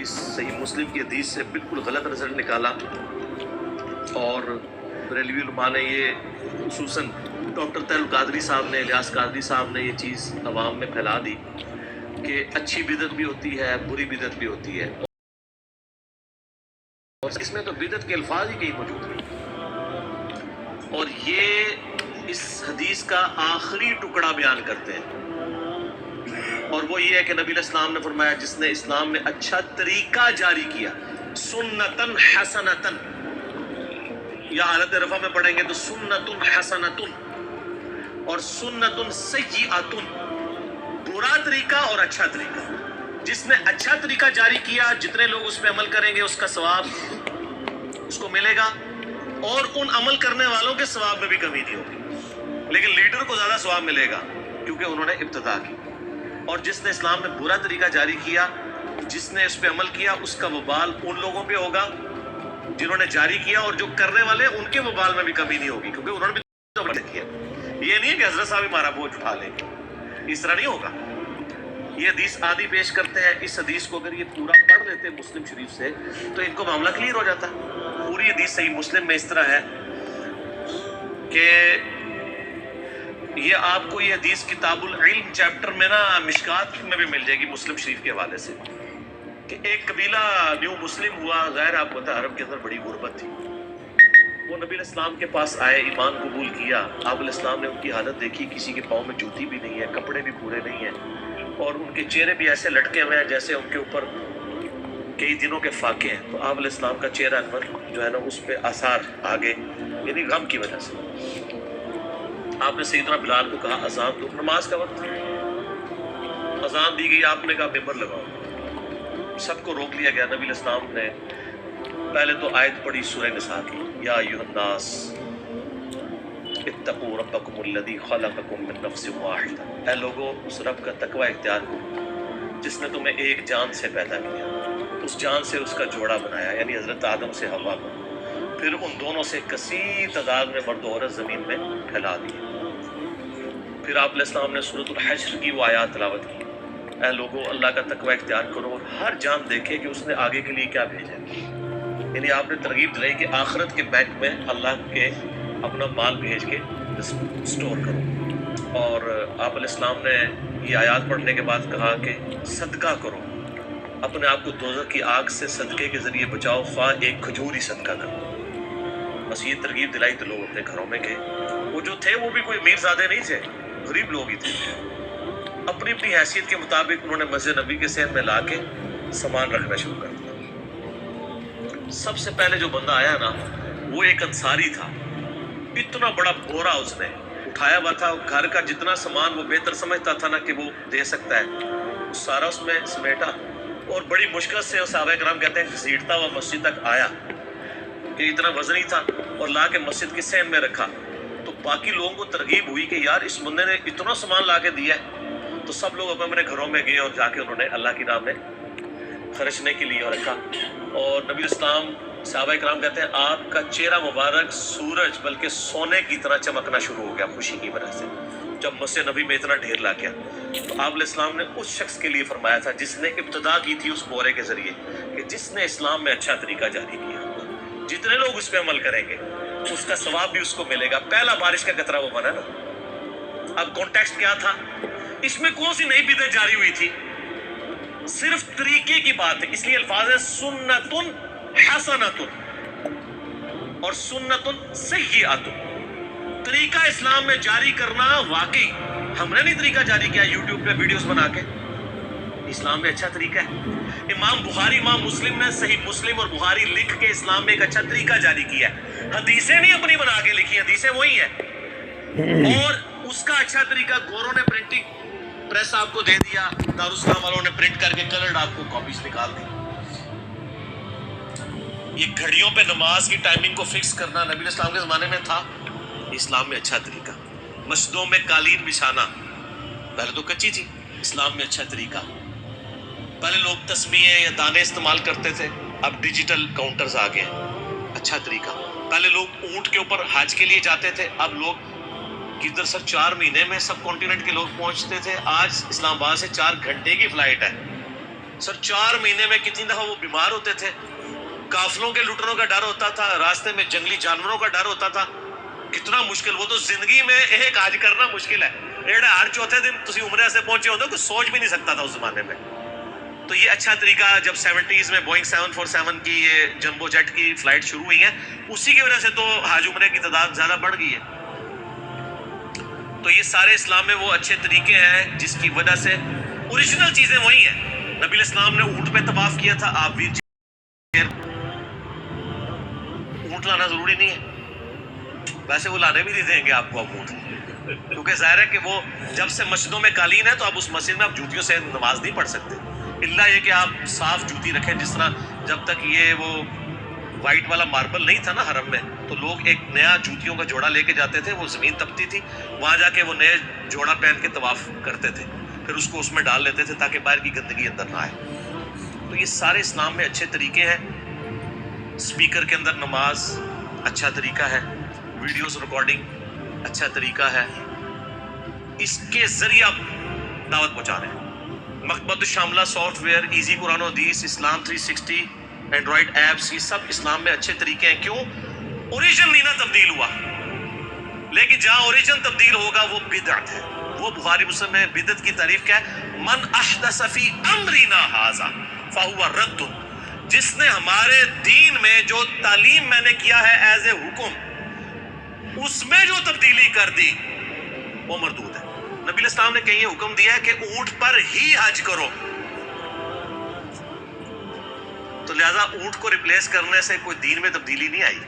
इस सही मुस्लिम की हदीस से बिल्कुल गलत रिजल्ट निकाला और बरेलवी उलमा ने ये खुसूसन डॉक्टर तैयब कादरी साहब ने, इलियास कादरी साहब ने ये चीज़ अवाम में फैला दी कि अच्छी बिदत भी होती है, बुरी बिदत भी होती है, और इसमें तो बिदत के अल्फाज ही कहीं मौजूद नहीं। और ये इस हदीस का आखिरी टुकड़ा बयान करते हैं, और वो ये है कि नबी इस्लाम ने फरमाया जिसने इस्लाम में अच्छा तरीका जारी किया, सुन्नतन हसनतन, या हालत रफा में पढ़ेंगे तो सुन्नतुन हसनतुन, और सुन्नतुन सय्यिअतुन, बुरा तरीका और अच्छा तरीका। जिसने अच्छा तरीका जारी किया, जितने लोग उस पर अमल करेंगे उसका सवाब उसको मिलेगा, और उन अमल करने वालों के सवाब में भी कमी नहीं होगी, लेकिन लीडर को ज्यादा सवाब मिलेगा क्योंकि उन्होंने इब्तिदा की। और जिसने इस्लाम में बुरा तरीका जारी किया, जिसने इस पे अमल किया, उसका वबाल उन लोगों पे होगा जिन्होंने जारी किया, और जो करने वाले उनके वबाल में भी कमी नहीं होगी क्योंकि उन्होंने भी तो अमल किया। ये नहीं है कि हजरत साहब हमारा बोझ उठा लेंगे, इस तरह नहीं होगा। ये हदीस आदि पेश करते हैं, इस हदीस को अगर ये पूरा पढ़ लेते मुस्लिम शरीफ से तो इनको मामला क्लियर हो जाता। पूरी हदीस सही मुस्लिम में इस तरह है कि ये आपको ये हदीस किताबुल इल्म चैप्टर में ना मिशकात में भी मिल जाएगी मुस्लिम शरीफ के हवाले से, कि एक कबीला न्यू मुस्लिम हुआ। ज़ाहिर आपको पता है अरब के अंदर बड़ी गुर्बत थी। वो नबी इस्लाम के पास आए, ईमान कबूल किया। आप इस्लाम ने उनकी हालत देखी, किसी के पाँव में जूती भी नहीं है, कपड़े भी पूरे नहीं हैं, और उनके चेहरे भी ऐसे लटके हुए हैं जैसे उनके ऊपर कई दिनों के फाके हैं। तो आप इस्लाम का चेहरा अनवर जो है ना उस पर आसार आगे, यानी गम की वजह से। आपने सैयदना बिलाल को कहा अजान दो, नमाज का वक्त, अजान दी गई, आपने कहा मिंबर लगाओ, सबको रोक लिया गया। नबी इस्लाम ने पहले तो आयत पढ़ी सूरह निसा की, या अय्युहन्नास इत्तकू रब्बकुमुल्लज़ी खलक़कुम मिन नफ्सिन वाहिदा, ऐ लोगों उस रब का तकवा इख्तियार करो जिसने तुम्हें एक जान से पैदा किया, उस जान से उसका जोड़ा बनाया, यानी हज़रत आदम से हवा को, फिर उन दोनों से कसीर तादाद में मर्द और औरत ज़मीन में फैला दिए। फिर आप इस्लाम ने सूरतुल हश्र की वो आयत तिलावत की, ऐ लोगों अल्लाह का तकवा इख्तियार करो और हर जान देखे कि उसने आगे के लिए क्या भेजा है। यानी आपने तरगीब दिलाई कि आखिरत के बैंक में अल्लाह के अपना माल भेज के स्टोर करो। और आप इस्लाम ने ये आयत पढ़ने के बाद कहा कि सदका करो, अपने आप को दोज़ख की आग से सदक़े के ज़रिए बचाओ, ख्वाह एक खजूर ही सदका करो। बस ये तरगीब दिलाई तो लोग अपने घरों में गए। वो जो थे वो भी कोई अमीरज़ादे नहीं थे, गरीब लोग ही थे। अपनी अपनी हैसियत के मुताबिक उन्होंने मस्जिद नबी के सहन में ला के सामान रखना शुरू कर दिया। सबसे पहले जो बंदा आया ना वो एक अंसारी था। इतना बड़ा बोरा उसने उठाया हुआ था, घर का जितना सामान वो बेहतर समझता था ना कि वो दे सकता है, वो सारा उसमें समेटा, और बड़ी मुश्किल से सहाबा किराम कहते हैं घसीटता हुआ मस्जिद तक आया कि इतना वजनी था, और ला के मस्जिद के सहन में रखा। तो बाकी लोगों को तरगीब हुई कि यार इस बंदे ने इतना सामान ला के दिया है। तो सब लोग अपने अपने घरों में गए और जाके उन्होंने अल्लाह की राह में खर्चने के लिए रखा। और नबी इस्लाम सहाबा किराम कहते हैं आपका चेहरा मुबारक सूरज बल्कि सोने की तरह चमकना शुरू हो गया खुशी की वजह से, जब मस्जिद नबी में इतना ढेर ला गया। तो आप इस्लाम ने उस शख्स के लिए फरमाया था जिसने इब्तिदा की थी उस बोरे के जरिए, कि जिसने इस्लाम में अच्छा तरीका जारी किया, जितने लोग उस पर अमल करेंगे उसका सवाब भी उसको मिलेगा। पहला बारिश का कतरा वो बना ना। अब कॉन्टेक्स्ट क्या था, इसमें कौन सी नई बिदअत जारी हुई थी, सिर्फ तरीके की बात है। इसलिए अल्फाज है सुन्नतुन हसनतुन और सुन्नतुन सय्यिअतुन। तरीका इस्लाम में जारी करना, वाकई हमने नहीं तरीका जारी किया यूट्यूब पे वीडियोस बना के, इस्लाम में अच्छा तरीका है। इमाम बुखारी, इमाम मुस्लिम ने सही मुस्लिम और बुखारी लिख के इस्लाम में एक अच्छा तरीका जारी किया है। हदीसें नहीं अपनी बना के लिखी, हदीसें वही हैं। और उसका अच्छा तरीका गोरों ने प्रिंटिंग प्रेस आपको दे दिया, दारुस्सलाम वालों ने प्रिंट करके कलर्ड आपको कॉपीज निकाल दी। ये घड़ियों पे नमाज की टाइमिंग को फिक्स करना नबी इस्लाम के ज़माने में था, इस्लाम में अच्छा तरीका। मस्जिदों में कालीन बिछाना पहले तो कच्ची थी, इस्लाम में अच्छा तरीका। पहले लोग तस्बीहें या दाने इस्तेमाल करते थे, अब डिजिटल काउंटर्स आ गए, अच्छा तरीका। पहले लोग ऊंट के ऊपर हज के लिए जाते थे, अब लोग किधर सर 4 महीने में सब कॉन्टिनेंट के लोग पहुंचते थे, आज इस्लामाबाद से 4 घंटे की फ्लाइट है। سر 4 مہینے میں کتنی دفعہ وہ بیمار ہوتے تھے، قافلوں کے لٹنوں کا ڈر ہوتا تھا، راستے میں جنگلی جانوروں کا ڈر ہوتا تھا. کتنا مشکل، وہ تو زندگی میں ایک آج کرنا مشکل ہے. ہر چوتھے دن تسی عمرے سے پہنچے ہوتے، کوئی سوچ بھی نہیں سکتا تھا اس زمانے میں. تو یہ اچھا طریقہ جب 70s میں بوئنگ 747 کی یہ جمبو جیٹ کی فلائٹ شروع ہوئی ہیں، اسی کی وجہ سے تو حاج عمرے کی تعداد زیادہ بڑھ گئی ہے. تو یہ سارے اسلام میں وہ اچھے طریقے ہیں جس کی وجہ سے اوریجنل چیزیں وہی ہیں. نبی علیہ السلام نے اونٹ پہ طواف کیا تھا، آپ ویر اونٹ لانا ضروری نہیں ہے، ویسے وہ لانے بھی نہیں دیں گے آپ کو اب اونٹ، کیونکہ ظاہر ہے کہ وہ جب سے مسجدوں میں قالین ہے تو اب اس مسجد میں آپ جوتیوں سے نماز نہیں پڑھ سکتے، الا یہ کہ آپ صاف جوتی رکھیں. جس طرح جب تک یہ وہ وائٹ والا ماربل نہیں تھا نا حرم میں، تو لوگ ایک نیا جوتیوں کا جوڑا لے کے جاتے تھے، وہ زمین تپتی تھی، وہاں جا کے وہ نئے جوڑا پہن کے طواف کرتے تھے، پھر اس کو اس میں ڈال لیتے تھے تاکہ باہر کی گندگی اندر نہ آئے. تو یہ سارے اسلام میں اچھے طریقے ہیں. اسپیکر کے اندر نماز اچھا طریقہ ہے، ویڈیوز ریکارڈنگ اچھا طریقہ ہے، اس کے ذریعے آپ دعوت پہنچا رہے ہیں. مکتبۃ الشاملہ سافٹ ویئر، ایزی قرآن و حدیث، اسلام 360، اینڈرائڈ ایپس، یہ سب اسلام میں اچھے طریقے ہیں. کیوں؟ اوریجن نہیں نہ تبدیل ہوا، لیکن جہاں اوریجن تبدیل ہوگا وہ بدعت ہے. وہ بخاری مسلم میں بدعت کی تعریف کیا ہے؟ من احدث فی امرنا ھذا فہو رد. جس نے ہمارے دین میں جو تعلیم میں نے کیا ہے ایز اے حکم، اس میں جو تبدیلی کر دی وہ مردود ہے. نبی علیہ السلام نے کہیں یہ حکم دیا ہے کہ اونٹ پر ہی حج کرو، تو لہذا اونٹ کو ریپلیس کرنے سے کوئی دین میں تبدیلی نہیں آئی.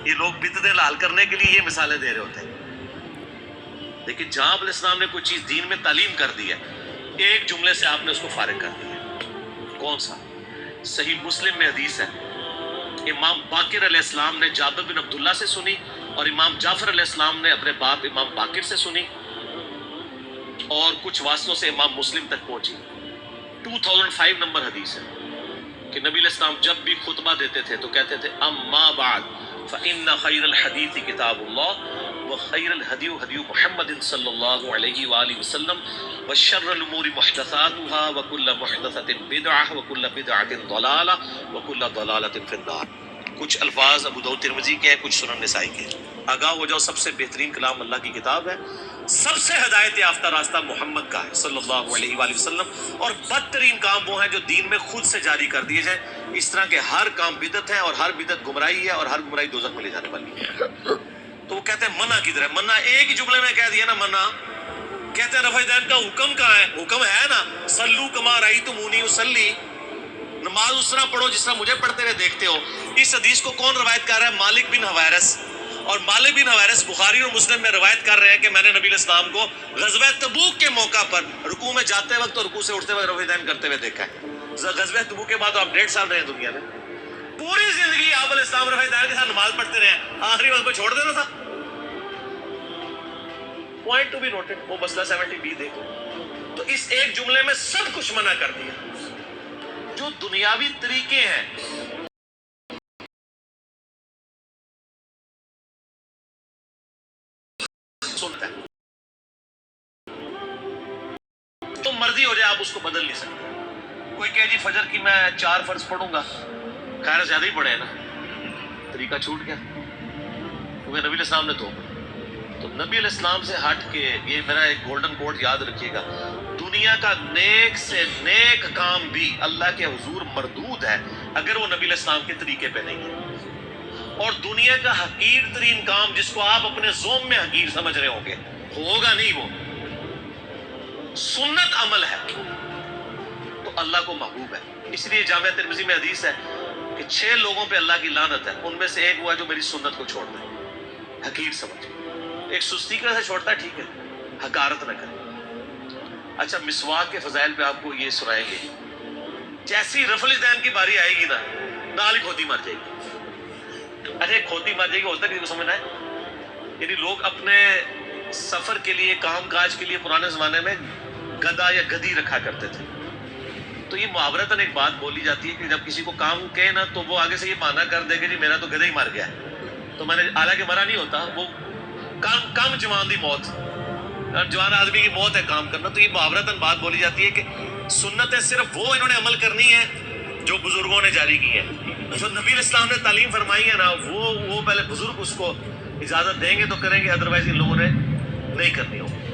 یہ لوگ بدعتیں لال کرنے کے لیے یہ مثالیں دے رہے ہوتے ہیں، لیکن جہاں علیہ السلام نے کوئی چیز دین میں تعلیم کر دی ہے، ایک جملے سے آپ نے اس کو فارغ کر دیا. کون سا؟ صحیح مسلم میں حدیث ہے، امام باقر علیہ السلام نے جابر بن عبداللہ سے سنی، اور امام جعفر علیہ السلام نے اپنے باپ امام باقر سے سنی، اور کچھ واسطوں سے امام مسلم تک پہنچی. 2005 نمبر حدیث ہے کہ نبی علیہ السلام جب بھی خطبہ دیتے تھے تو کہتے تھے اما بعد فإن خیر الحدیث کتاب اللہ وخیر الہدی ہدی محمد صلی اللہ علیہ وآلہ وسلم وشر الامور محدثاتها وکل محدثۃ بدعہ وکل بدعۃ ضلالہ وکل ضلالۃ فی النار. کچھ الفاظ ابو داؤد ترمذی کے ہیں، کچھ سنن نسائی کے ہیں. آگاہ ہو جاؤ، سب سے بہترین کلام اللہ کی کتاب ہے، سب سے ہدایت یافتہ راستہ محمد کا ہے صلی اللہ علیہ وآلہ وسلم، اور بدترین کام وہ ہیں جو دین میں خود سے جاری کر دیے جائیں. اس طرح کے ہر کام بدعت ہے، اور ہر بدعت گمراہی ہے، اور ہر گمراہی دوزخ میں لے جانے والی ہے. تو وہ کہتے ہیں منع کدھر ہے؟ منع ایک ہی جملے میں کہہ دیا نا منع. کہتے ہیں رفع دین کا حکم کہاں ہے؟ حکم ہے نا، صلو کما رأیتمونی اصلی، نماز اس طرح پڑھو جس طرح مجھے پڑھتے ہوئے دیکھتے ہو. اس حدیث کو کون روایت کر رہا ہے؟ مالک بن حویرث. اور مالک بن حویرث بخاری اور مسلم میں روایت کر رہے ہیں کہ میں نے نبی علیہ السلام کو غزوہ تبوک کے موقع پر رکوع میں جاتے وقت اور رکوع سے اٹھتے وقت رفع دین کرتے ہوئے دیکھا ہے. غزوہ تبوک کے بعد آپ 1.5 سال رہے ہیں دنیا میں، پوری زندگی آپ علیہ السلام رفع دین کے ساتھ نماز پڑھتے رہے ہیں، آخری وقت پہ چھوڑ دینا تھا. پوائنٹ ٹو بی نوٹڈ، وہ مسئلہ 70B دیکھو. تو اس ایک جملے میں سب کچھ منع کر دیا. جو دنیاوی طریقے ہیں سنتا ہے، تو مرضی ہو جائے آپ اس کو بدل نہیں سکتے. کوئی کہے جی فجر کی میں 4 فرض پڑھوں گا، خیر زیادہ ہی پڑھے نا، طریقہ چھوٹ گیا، کیونکہ نبی علیہ السلام نے تو نبی علیہ السلام سے ہٹ کے، یہ میرا ایک گولڈن کوٹ یاد رکھیے گا، دنیا کا نیک سے نیک کام بھی اللہ کے حضور مردود ہے اگر وہ نبی علیہ السلام کے طریقے پہ نہیں ہے. اور دنیا کا حقیر ترین کام جس کو آپ اپنے ذوم میں حقیر سمجھ رہے ہوں گے، ہوگا نہیں، وہ سنت عمل ہے تو اللہ کو محبوب ہے. اس لیے جامعہ ترمذی میں حدیث ہے کہ 6 لوگوں پہ اللہ کی لعنت ہے، ان میں سے ایک ہوا جو میری سنت کو چھوڑ دے، حقیر سمجھ. ایک سستی کا سے چھوڑتا ہے ٹھیک ہے، حقارت نہ کرے. اچھا مسواک کے فضائل پہ آپ کو یہ سنائیں گے، جیسی رفع الدین کی باری آئے گی نا، نال ہی کھوتی مر جائے گی. اچھا کھوتی مر جائے گی ہوتا کسی کو سمجھنا ہے؟ یعنی لوگ اپنے سفر کے لیے، کام کاج کے لیے پرانے زمانے میں گدھا یا گدھی رکھا کرتے تھے. تو یہ محاورتاً ایک بات بولی جاتی ہے کہ جب کسی کو کام کہے نا تو وہ آگے سے یہ مانا کر دے کہ جی میرا تو گدھا ہی مر گیا ہے، تو میں نے، حالانکہ مرا نہیں ہوتا، وہ کام جوان دی موت، جوان آدمی کی موت ہے کام کرنا. تو یہ محاورتاً بات بولی جاتی ہے کہ سنتیں صرف وہ انہوں نے عمل کرنی ہے جو بزرگوں نے جاری کی ہے. جو نبی الاسلام نے تعلیم فرمائی ہے نا وہ پہلے بزرگ اس کو اجازت دیں گے تو کریں گے, ادروائز ان لوگوں نے نہیں کرنی ہوگی.